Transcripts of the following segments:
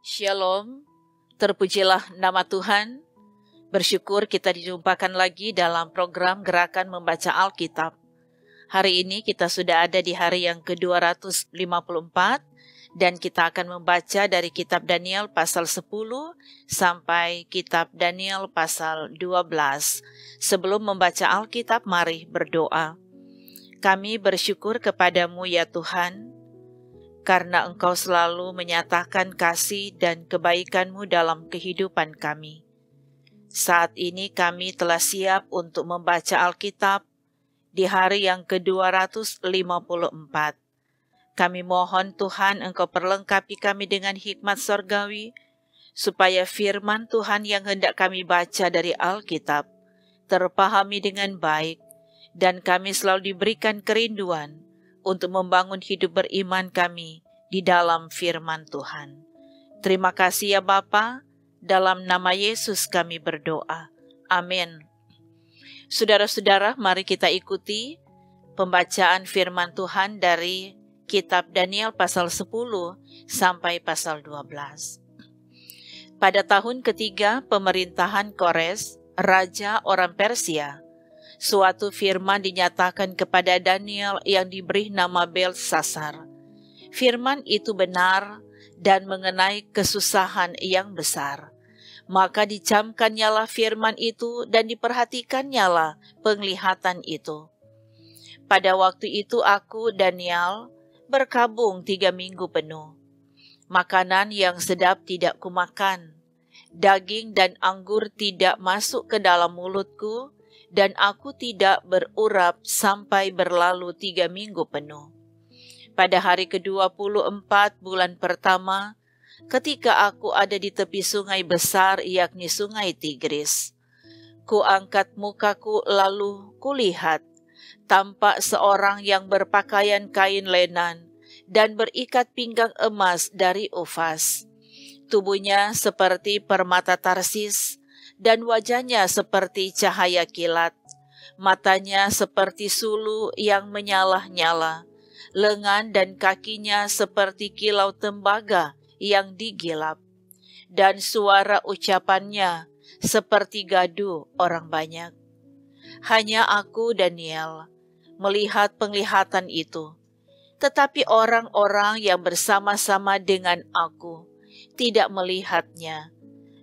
Shalom, terpujilah nama Tuhan. Bersyukur kita dijumpakan lagi dalam program Gerakan Membaca Alkitab. Hari ini kita sudah ada di hari yang ke-254 dan kita akan membaca dari kitab Daniel pasal 10 sampai kitab Daniel pasal 12. Sebelum membaca Alkitab, mari berdoa. Kami bersyukur kepadamu ya Tuhan, karena Engkau selalu menyatakan kasih dan kebaikan-Mu dalam kehidupan kami. Saat ini kami telah siap untuk membaca Alkitab di hari yang ke-254. Kami mohon Tuhan Engkau perlengkapi kami dengan hikmat sorgawi, supaya firman Tuhan yang hendak kami baca dari Alkitab terpahami dengan baik, dan kami selalu diberikan kerinduan untuk membangun hidup beriman kami di dalam firman Tuhan. Terima kasih ya Bapa, dalam nama Yesus kami berdoa. Amin. Saudara-saudara, mari kita ikuti pembacaan firman Tuhan dari kitab Daniel pasal 10 sampai pasal 12. Pada tahun ketiga pemerintahan Kores, Raja orang Persia, suatu firman dinyatakan kepada Daniel yang diberi nama Beltsasar. Firman itu benar dan mengenai kesusahan yang besar. Maka dicamkannyalah firman itu dan diperhatikannyalah penglihatan itu. Pada waktu itu aku, Daniel, berkabung 3 minggu penuh. Makanan yang sedap tidak kumakan, daging dan anggur tidak masuk ke dalam mulutku, dan aku tidak berurap sampai berlalu 3 minggu penuh. Pada hari ke-24 bulan pertama, ketika aku ada di tepi sungai besar, yakni sungai Tigris, kuangkat mukaku lalu kulihat, tampak seorang yang berpakaian kain lenan dan berikat pinggang emas dari Ufas. Tubuhnya seperti permata Tarsis, dan wajahnya seperti cahaya kilat. Matanya seperti sulu yang menyala-nyala. Lengan dan kakinya seperti kilau tembaga yang digilap. Dan suara ucapannya seperti gaduh orang banyak. Hanya aku, Daniel, melihat penglihatan itu. Tetapi orang-orang yang bersama-sama dengan aku tidak melihatnya.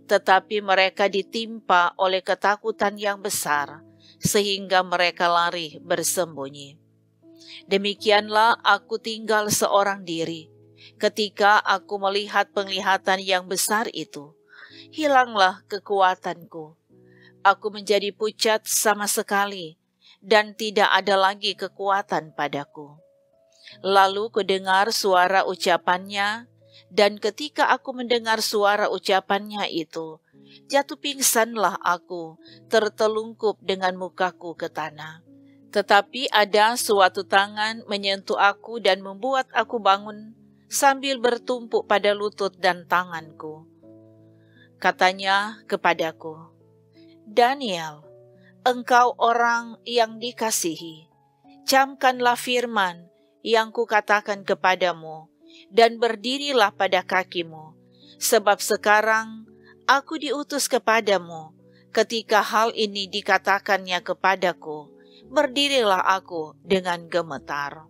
Tetapi mereka ditimpa oleh ketakutan yang besar, sehingga mereka lari bersembunyi. Demikianlah aku tinggal seorang diri. Ketika aku melihat penglihatan yang besar itu, hilanglah kekuatanku. Aku menjadi pucat sama sekali, dan tidak ada lagi kekuatan padaku. Lalu kudengar suara ucapannya, dan ketika aku mendengar suara ucapannya itu, jatuh pingsanlah aku, tertelungkup dengan mukaku ke tanah. Tetapi ada suatu tangan menyentuh aku dan membuat aku bangun sambil bertumpuk pada lutut dan tanganku. Katanya kepadaku, Daniel, engkau orang yang dikasihi, camkanlah firman yang kukatakan kepadamu, dan berdirilah pada kakimu, sebab sekarang aku diutus kepadamu. Ketika hal ini dikatakannya kepadaku, berdirilah aku dengan gemetar.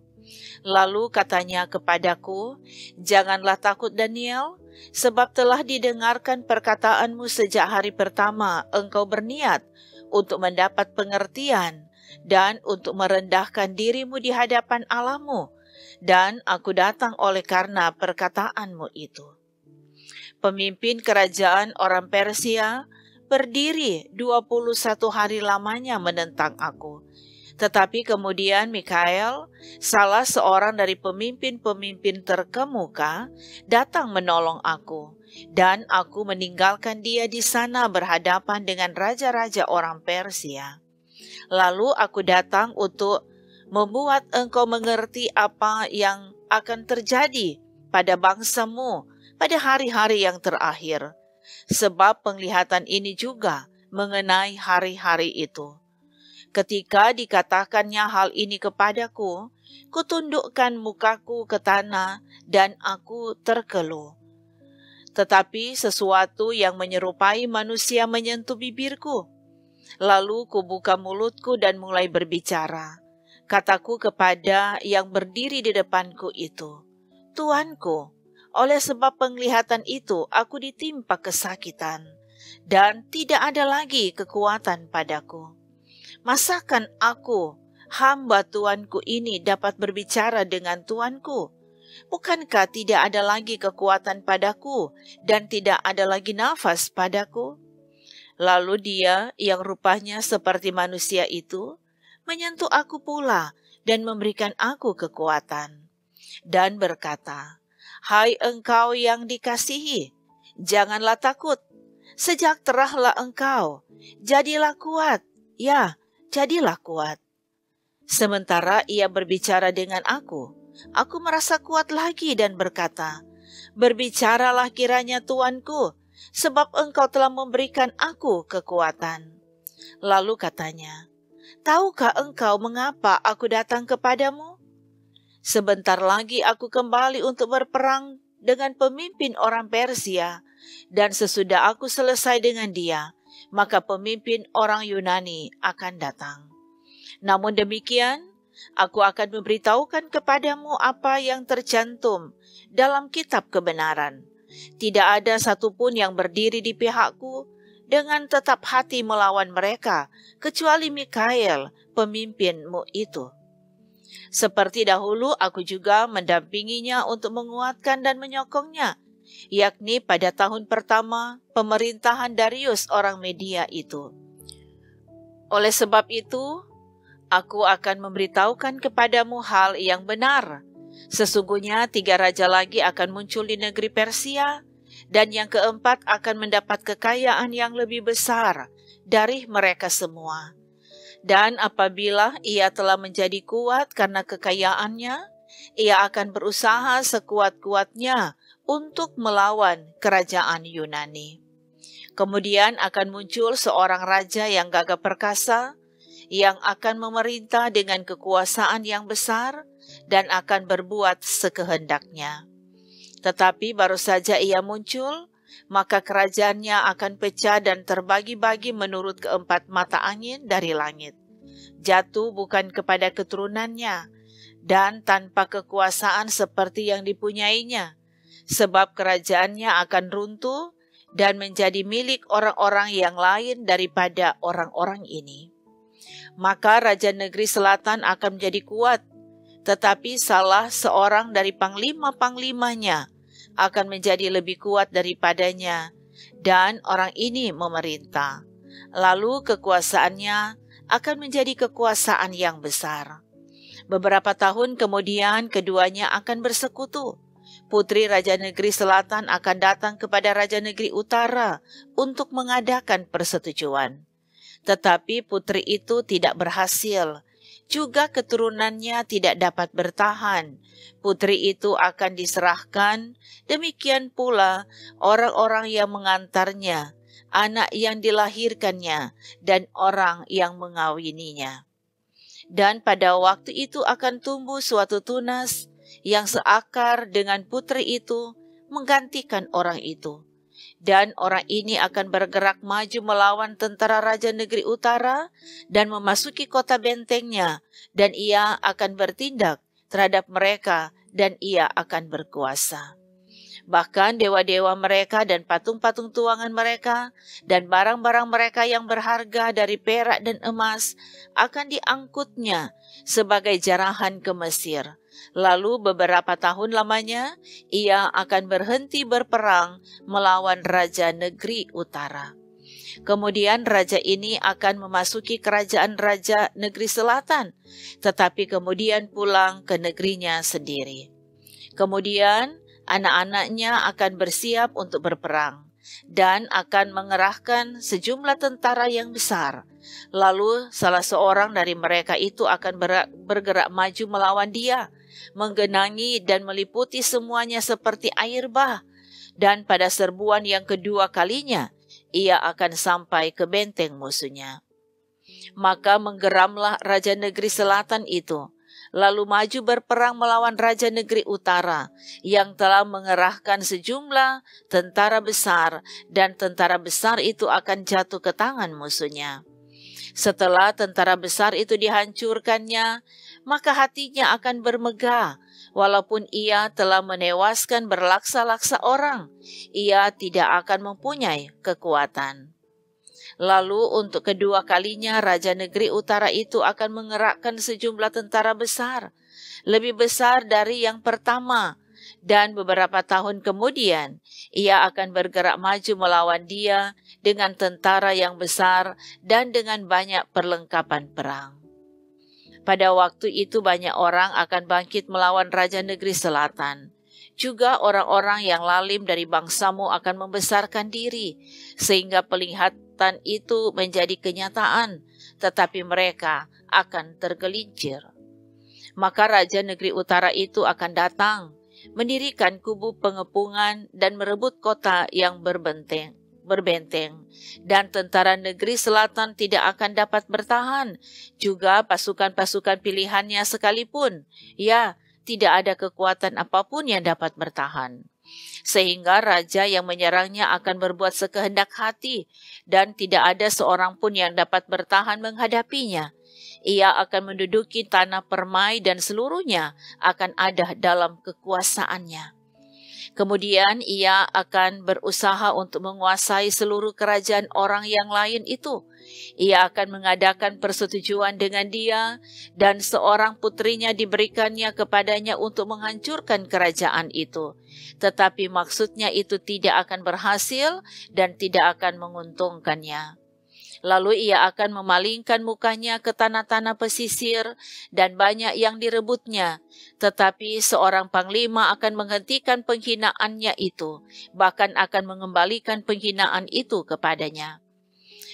Lalu katanya kepadaku, janganlah takut Daniel, sebab telah didengarkan perkataanmu sejak hari pertama engkau berniat untuk mendapat pengertian dan untuk merendahkan dirimu di hadapan Allahmu, dan aku datang oleh karena perkataanmu itu. Pemimpin kerajaan orang Persia berdiri 21 hari lamanya menentang aku. Tetapi kemudian Mikael, salah seorang dari pemimpin-pemimpin terkemuka, datang menolong aku, dan aku meninggalkan dia di sana berhadapan dengan raja-raja orang Persia. Lalu aku datang untuk membuat engkau mengerti apa yang akan terjadi pada bangsamu pada hari-hari yang terakhir, sebab penglihatan ini juga mengenai hari-hari itu. Ketika dikatakannya hal ini kepadaku, kutundukkan mukaku ke tanah dan aku terkeluh. tetapi sesuatu yang menyerupai manusia menyentuh bibirku. Lalu kubuka mulutku dan mulai berbicara. Kataku kepada yang berdiri di depanku itu, Tuanku, oleh sebab penglihatan itu aku ditimpa kesakitan, dan tidak ada lagi kekuatan padaku. Masakan aku, hamba Tuanku ini dapat berbicara dengan Tuanku? Bukankah tidak ada lagi kekuatan padaku dan tidak ada lagi nafas padaku? Lalu dia yang rupanya seperti manusia itu menyentuh aku pula dan memberikan aku kekuatan. Dan berkata, Hai engkau yang dikasihi, janganlah takut, sejahteralah engkau, jadilah kuat, ya, jadilah kuat. Sementara ia berbicara dengan aku merasa kuat lagi dan berkata, Berbicaralah kiranya Tuanku, sebab engkau telah memberikan aku kekuatan. Lalu katanya, Tahukah engkau mengapa aku datang kepadamu? Sebentar lagi aku kembali untuk berperang dengan pemimpin orang Persia, dan sesudah aku selesai dengan dia, maka pemimpin orang Yunani akan datang. Namun demikian, aku akan memberitahukan kepadamu apa yang tercantum dalam kitab kebenaran. Tidak ada satupun yang berdiri di pihakku dengan tetap hati melawan mereka, kecuali Mikael, pemimpinmu itu. Seperti dahulu, aku juga mendampinginya untuk menguatkan dan menyokongnya, yakni pada tahun pertama pemerintahan Darius orang Media itu. Oleh sebab itu, aku akan memberitahukan kepadamu hal yang benar. Sesungguhnya 3 raja lagi akan muncul di negeri Persia, dan yang keempat akan mendapat kekayaan yang lebih besar dari mereka semua. Dan apabila ia telah menjadi kuat karena kekayaannya, ia akan berusaha sekuat-kuatnya untuk melawan kerajaan Yunani. Kemudian akan muncul seorang raja yang gagah perkasa, yang akan memerintah dengan kekuasaan yang besar dan akan berbuat sekehendaknya. Tetapi baru saja ia muncul, maka kerajaannya akan pecah dan terbagi-bagi menurut keempat mata angin dari langit. Jatuh bukan kepada keturunannya, dan tanpa kekuasaan seperti yang dipunyainya, sebab kerajaannya akan runtuh dan menjadi milik orang-orang yang lain daripada orang-orang ini. Maka Raja Negeri Selatan akan menjadi kuat, tetapi salah seorang dari panglima-panglimanya akan menjadi lebih kuat daripadanya, dan orang ini memerintah. Lalu kekuasaannya akan menjadi kekuasaan yang besar. Beberapa tahun kemudian keduanya akan bersekutu. Putri Raja Negeri Selatan akan datang kepada Raja Negeri Utara untuk mengadakan persetujuan. Tetapi putri itu tidak berhasil. Juga keturunannya tidak dapat bertahan. Putri itu akan diserahkan, demikian pula orang-orang yang mengantarnya, anak yang dilahirkannya, dan orang yang mengawininya. Dan pada waktu itu akan tumbuh suatu tunas yang seakar dengan putri itu menggantikan orang itu. Dan orang ini akan bergerak maju melawan tentara Raja Negeri Utara dan memasuki kota bentengnya, dan ia akan bertindak terhadap mereka dan ia akan berkuasa. Bahkan dewa-dewa mereka dan patung-patung tuangan mereka dan barang-barang mereka yang berharga dari perak dan emas akan diangkutnya sebagai jarahan ke Mesir. Lalu beberapa tahun lamanya ia akan berhenti berperang melawan Raja Negeri Utara. Kemudian raja ini akan memasuki kerajaan Raja Negeri Selatan, tetapi kemudian pulang ke negerinya sendiri. Kemudian anak-anaknya akan bersiap untuk berperang dan akan mengerahkan sejumlah tentara yang besar. Lalu salah seorang dari mereka itu akan bergerak maju melawan dia, menggenangi dan meliputi semuanya seperti air bah. Dan pada serbuan yang kedua kalinya, ia akan sampai ke benteng musuhnya. Maka menggeramlah Raja Negeri Selatan itu. lalu maju berperang melawan Raja Negeri Utara yang telah mengerahkan sejumlah tentara besar, dan tentara besar itu akan jatuh ke tangan musuhnya. Setelah tentara besar itu dihancurkannya, maka hatinya akan bermegah. Walaupun ia telah menewaskan berlaksa-laksa orang, ia tidak akan mempunyai kekuatan. Lalu untuk kedua kalinya Raja Negeri Utara itu akan mengerahkan sejumlah tentara besar, lebih besar dari yang pertama, dan beberapa tahun kemudian ia akan bergerak maju melawan dia dengan tentara yang besar dan dengan banyak perlengkapan perang. Pada waktu itu banyak orang akan bangkit melawan Raja Negeri Selatan. Juga orang-orang yang lalim dari bangsamu akan membesarkan diri, sehingga penglihatan itu menjadi kenyataan, tetapi mereka akan tergelincir. Maka Raja Negeri Utara itu akan datang, mendirikan kubu pengepungan dan merebut kota yang berbenteng, dan tentara negeri selatan tidak akan dapat bertahan, juga pasukan-pasukan pilihannya sekalipun, ya, tidak ada kekuatan apapun yang dapat bertahan. Sehingga raja yang menyerangnya akan berbuat sekehendak hati, dan tidak ada seorang pun yang dapat bertahan menghadapinya. Ia akan menduduki tanah permai dan seluruhnya akan ada dalam kekuasaannya. Kemudian ia akan berusaha untuk menguasai seluruh kerajaan orang yang lain itu. Ia akan mengadakan persetujuan dengan dia, dan seorang putrinya diberikannya kepadanya untuk menghancurkan kerajaan itu. Tetapi maksudnya itu tidak akan berhasil dan tidak akan menguntungkannya. Lalu ia akan memalingkan mukanya ke tanah-tanah pesisir, dan banyak yang direbutnya. Tetapi seorang panglima akan menghentikan penghinaannya itu, bahkan akan mengembalikan penghinaan itu kepadanya.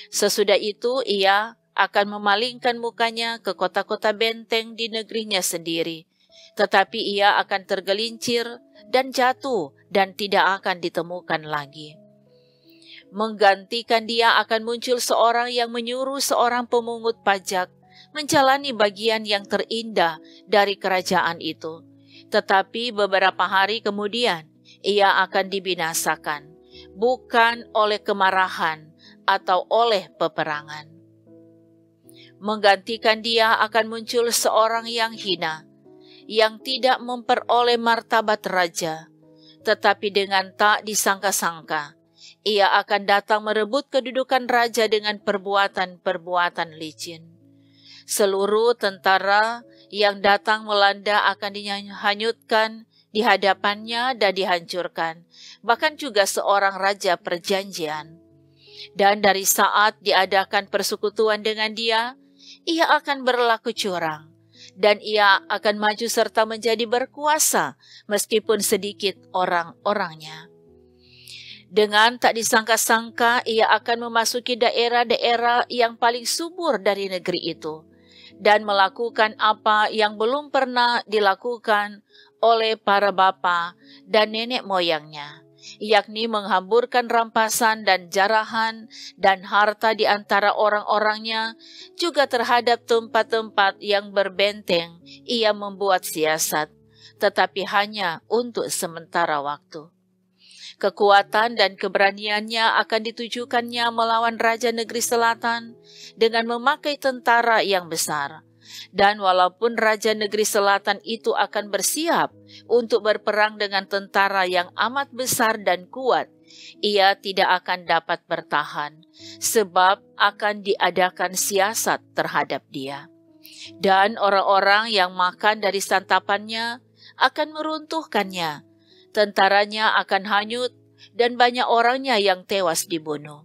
Sesudah itu ia akan memalingkan mukanya ke kota-kota benteng di negerinya sendiri. Tetapi ia akan tergelincir dan jatuh dan tidak akan ditemukan lagi. Menggantikan dia akan muncul seorang yang menyuruh seorang pemungut pajak menjalani bagian yang terindah dari kerajaan itu. Tetapi beberapa hari kemudian ia akan dibinasakan, bukan oleh kemarahan atau oleh peperangan. Menggantikan dia akan muncul seorang yang hina, yang tidak memperoleh martabat raja, tetapi dengan tak disangka-sangka, ia akan datang merebut kedudukan raja dengan perbuatan-perbuatan licin. Seluruh tentara yang datang melanda akan dihanyutkan di hadapannya dan dihancurkan, bahkan juga seorang raja perjanjian. Dan dari saat diadakan persekutuan dengan dia, ia akan berlaku curang, dan ia akan maju serta menjadi berkuasa meskipun sedikit orang-orangnya. Dengan tak disangka-sangka, ia akan memasuki daerah-daerah yang paling subur dari negeri itu dan melakukan apa yang belum pernah dilakukan oleh para bapa dan nenek moyangnya, yakni menghamburkan rampasan dan jarahan dan harta di antara orang-orangnya, juga terhadap tempat-tempat yang berbenteng. Ia membuat siasat, tetapi hanya untuk sementara waktu. Kekuatan dan keberaniannya akan ditujukannya melawan Raja Negeri Selatan dengan memakai tentara yang besar. Dan walaupun Raja Negeri Selatan itu akan bersiap untuk berperang dengan tentara yang amat besar dan kuat, ia tidak akan dapat bertahan, sebab akan diadakan siasat terhadap dia. Dan orang-orang yang makan dari santapannya akan meruntuhkannya. Tentaranya akan hanyut, dan banyak orangnya yang tewas dibunuh.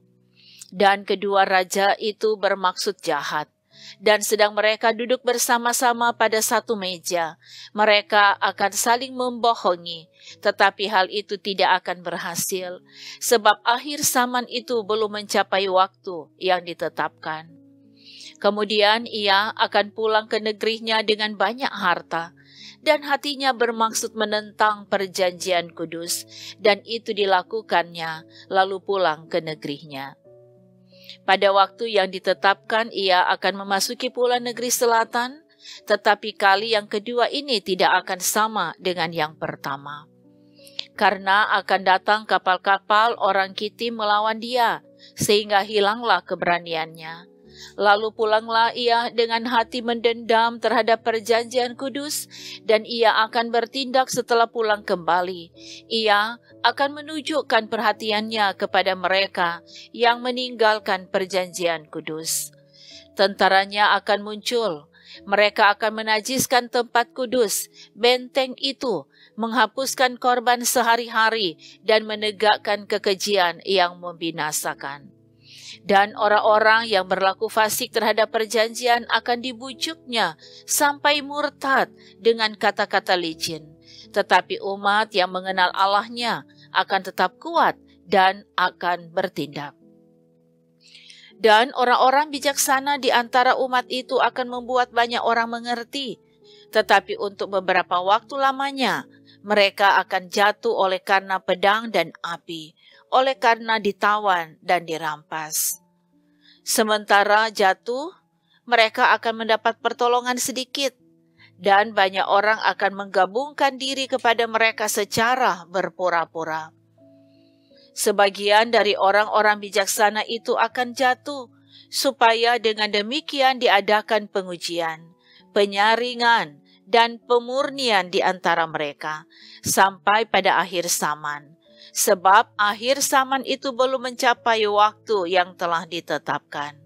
Dan kedua raja itu bermaksud jahat, dan sedang mereka duduk bersama-sama pada satu meja, mereka akan saling membohongi, tetapi hal itu tidak akan berhasil, sebab akhir zaman itu belum mencapai waktu yang ditetapkan. Kemudian ia akan pulang ke negerinya dengan banyak harta, dan hatinya bermaksud menentang perjanjian kudus, dan itu dilakukannya, lalu pulang ke negerinya. Pada waktu yang ditetapkan, ia akan memasuki pula negeri selatan, tetapi kali yang kedua ini tidak akan sama dengan yang pertama. Karena akan datang kapal-kapal orang Kitim melawan dia, sehingga hilanglah keberaniannya. Lalu pulanglah ia dengan hati mendendam terhadap perjanjian kudus, dan ia akan bertindak setelah pulang kembali. Ia akan menunjukkan perhatiannya kepada mereka yang meninggalkan perjanjian kudus. Tentaranya akan muncul. Mereka akan menajiskan tempat kudus, benteng itu, menghapuskan korban sehari-hari, dan menegakkan kekejian yang membinasakan. Dan orang-orang yang berlaku fasik terhadap perjanjian akan dibujuknya sampai murtad dengan kata-kata licin. Tetapi umat yang mengenal Allahnya akan tetap kuat dan akan bertindak. Dan orang-orang bijaksana di antara umat itu akan membuat banyak orang mengerti. Tetapi untuk beberapa waktu lamanya, mereka akan jatuh oleh karena pedang dan api, oleh karena ditawan dan dirampas. Sementara jatuh, mereka akan mendapat pertolongan sedikit, dan banyak orang akan menggabungkan diri kepada mereka secara berpura-pura. Sebagian dari orang-orang bijaksana itu akan jatuh, supaya dengan demikian diadakan pengujian, penyaringan, dan pemurnian di antara mereka, sampai pada akhir zaman. Sebab akhir zaman itu belum mencapai waktu yang telah ditetapkan.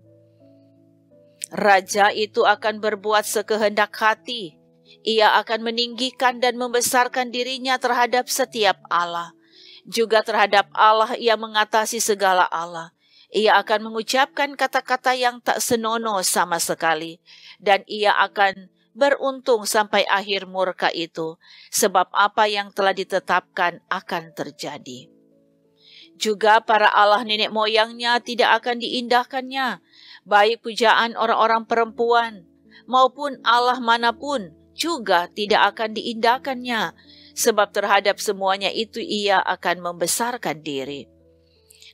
Raja itu akan berbuat sekehendak hati. Ia akan meninggikan dan membesarkan dirinya terhadap setiap Allah. Juga terhadap Allah ia mengatasi segala Allah. Ia akan mengucapkan kata-kata yang tak senonoh sama sekali. Dan ia akan beruntung sampai akhir murka itu, sebab apa yang telah ditetapkan akan terjadi. Juga para Allah nenek moyangnya tidak akan diindahkannya, baik pujaan orang-orang perempuan maupun Allah manapun juga tidak akan diindahkannya, sebab terhadap semuanya itu ia akan membesarkan diri.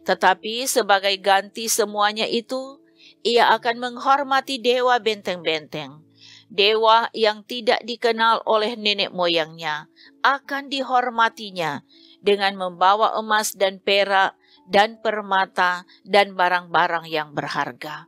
Tetapi sebagai ganti semuanya itu, ia akan menghormati dewa benteng-benteng. Dewa yang tidak dikenal oleh nenek moyangnya akan dihormatinya dengan membawa emas dan perak dan permata dan barang-barang yang berharga.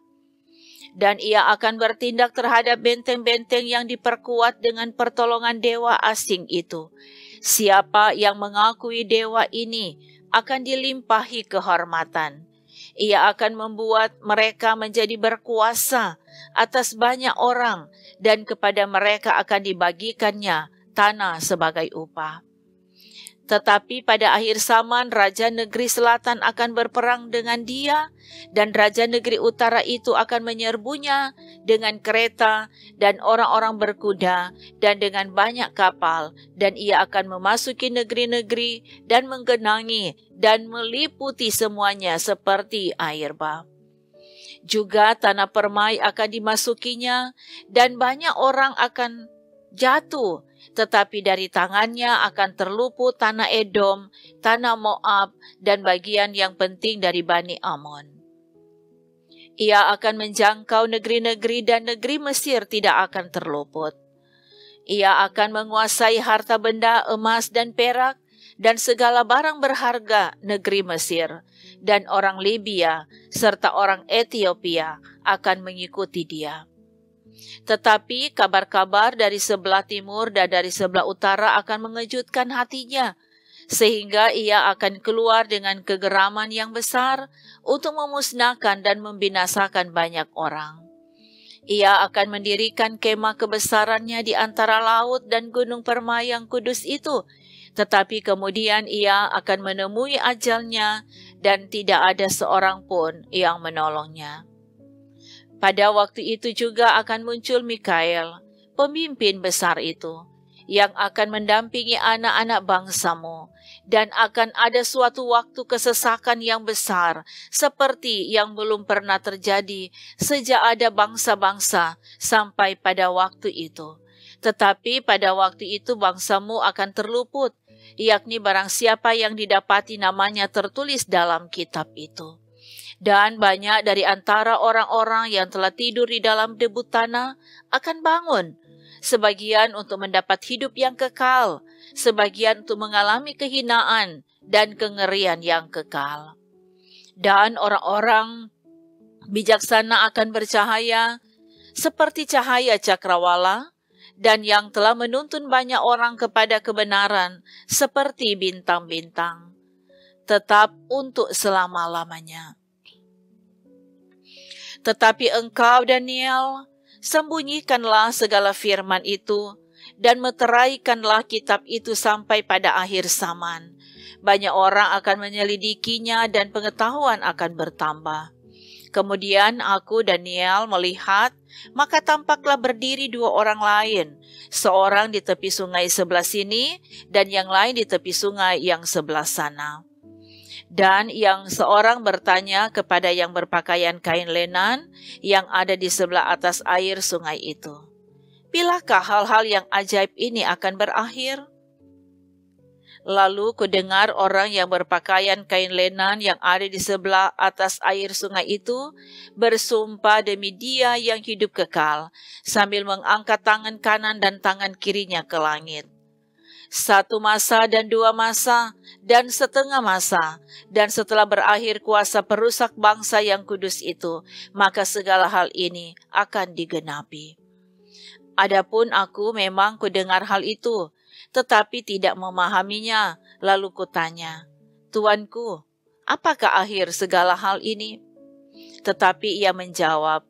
Dan ia akan bertindak terhadap benteng-benteng yang diperkuat dengan pertolongan dewa asing itu. Siapa yang mengakui dewa ini akan dilimpahi kehormatan. Ia akan membuat mereka menjadi berkuasa atas banyak orang, dan kepada mereka akan dibagikannya tanah sebagai upah. Tetapi pada akhir zaman, Raja Negeri Selatan akan berperang dengan dia, dan Raja Negeri Utara itu akan menyerbunya dengan kereta dan orang-orang berkuda dan dengan banyak kapal, dan ia akan memasuki negeri-negeri dan menggenangi dan meliputi semuanya seperti air bah. Juga tanah permai akan dimasukinya, dan banyak orang akan jatuh, tetapi dari tangannya akan terluput tanah Edom, tanah Moab, dan bagian yang penting dari Bani Amon. Ia akan menjangkau negeri-negeri dan negeri Mesir tidak akan terluput. Ia akan menguasai harta benda emas dan perak dan segala barang berharga negeri Mesir, dan orang Libya serta orang Ethiopia akan mengikuti dia. Tetapi kabar-kabar dari sebelah timur dan dari sebelah utara akan mengejutkan hatinya, sehingga ia akan keluar dengan kegeraman yang besar untuk memusnahkan dan membinasakan banyak orang. Ia akan mendirikan kemah kebesarannya di antara laut dan gunung permai yang kudus itu, tetapi kemudian ia akan menemui ajalnya dan tidak ada seorang pun yang menolongnya. Pada waktu itu juga akan muncul Mikael, pemimpin besar itu, yang akan mendampingi anak-anak bangsamu, dan akan ada suatu waktu kesesakan yang besar, seperti yang belum pernah terjadi sejak ada bangsa-bangsa sampai pada waktu itu. Tetapi pada waktu itu bangsamu akan terluput, yakni barang siapa yang didapati namanya tertulis dalam kitab itu. Dan banyak dari antara orang-orang yang telah tidur di dalam debu tanah akan bangun, sebagian untuk mendapat hidup yang kekal, sebagian untuk mengalami kehinaan dan kengerian yang kekal. Dan orang-orang bijaksana akan bercahaya seperti cahaya cakrawala, dan yang telah menuntun banyak orang kepada kebenaran seperti bintang-bintang, tetap untuk selama-lamanya. Tetapi engkau, Daniel, sembunyikanlah segala firman itu dan meteraikanlah kitab itu sampai pada akhir zaman. Banyak orang akan menyelidikinya dan pengetahuan akan bertambah. Kemudian aku, Daniel, melihat, maka tampaklah berdiri dua orang lain, seorang di tepi sungai sebelah sini dan yang lain di tepi sungai yang sebelah sana. Dan yang seorang bertanya kepada yang berpakaian kain lenan yang ada di sebelah atas air sungai itu, "Bilakah hal-hal yang ajaib ini akan berakhir?" Lalu kudengar orang yang berpakaian kain lenan yang ada di sebelah atas air sungai itu bersumpah demi Dia yang hidup kekal, sambil mengangkat tangan kanan dan tangan kirinya ke langit. 1 masa dan 2 masa dan setengah masa, dan setelah berakhir kuasa perusak bangsa yang kudus itu, maka segala hal ini akan digenapi. Adapun aku memang kudengar hal itu, tetapi tidak memahaminya. Lalu kutanya, "Tuanku, apakah akhir segala hal ini?" Tetapi ia menjawab,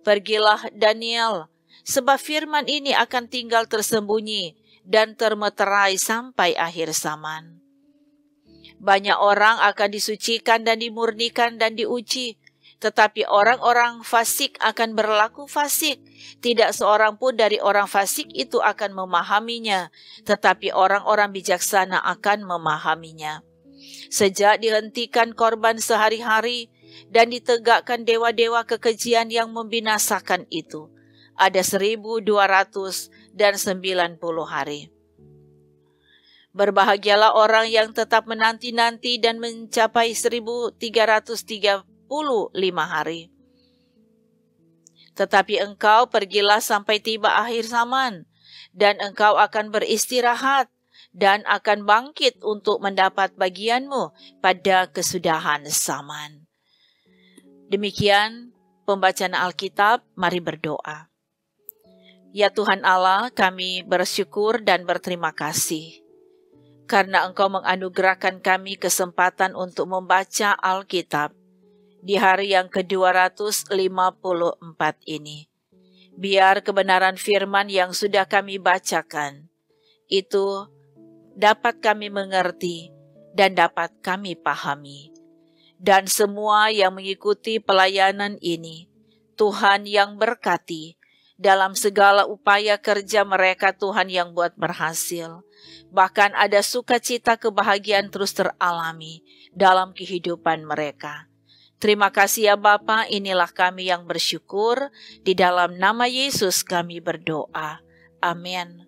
"Pergilah, Daniel, sebab firman ini akan tinggal tersembunyi dan termeterai sampai akhir zaman. Banyak orang akan disucikan dan dimurnikan dan diuji, tetapi orang-orang fasik akan berlaku fasik. Tidak seorang pun dari orang fasik itu akan memahaminya, tetapi orang-orang bijaksana akan memahaminya. Sejak dihentikan korban sehari-hari dan ditegakkan dewa-dewa kekejian yang membinasakan itu, ada 1290 hari. Berbahagialah orang yang tetap menanti-nanti dan mencapai 1335 hari. Tetapi engkau pergilah sampai tiba akhir zaman, dan engkau akan beristirahat dan akan bangkit untuk mendapat bagianmu pada kesudahan zaman. Demikian pembacaan Alkitab, mari berdoa. Ya Tuhan Allah, kami bersyukur dan berterima kasih karena Engkau menganugerahkan kami kesempatan untuk membaca Alkitab di hari yang ke-254 ini. Biar kebenaran firman yang sudah kami bacakan itu dapat kami mengerti dan dapat kami pahami. Dan semua yang mengikuti pelayanan ini, Tuhan yang berkati dalam segala upaya kerja mereka, Tuhan yang buat berhasil. Bahkan ada sukacita kebahagiaan terus teralami dalam kehidupan mereka. Terima kasih ya Bapa, inilah kami yang bersyukur. Di dalam nama Yesus kami berdoa. Amin.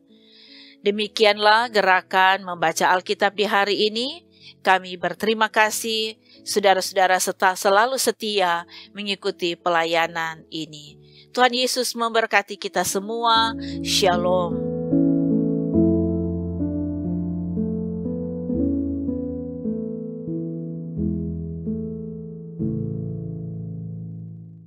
Demikianlah gerakan membaca Alkitab di hari ini. Kami berterima kasih saudara-saudara selalu setia mengikuti pelayanan ini. Tuhan Yesus memberkati kita semua. Shalom.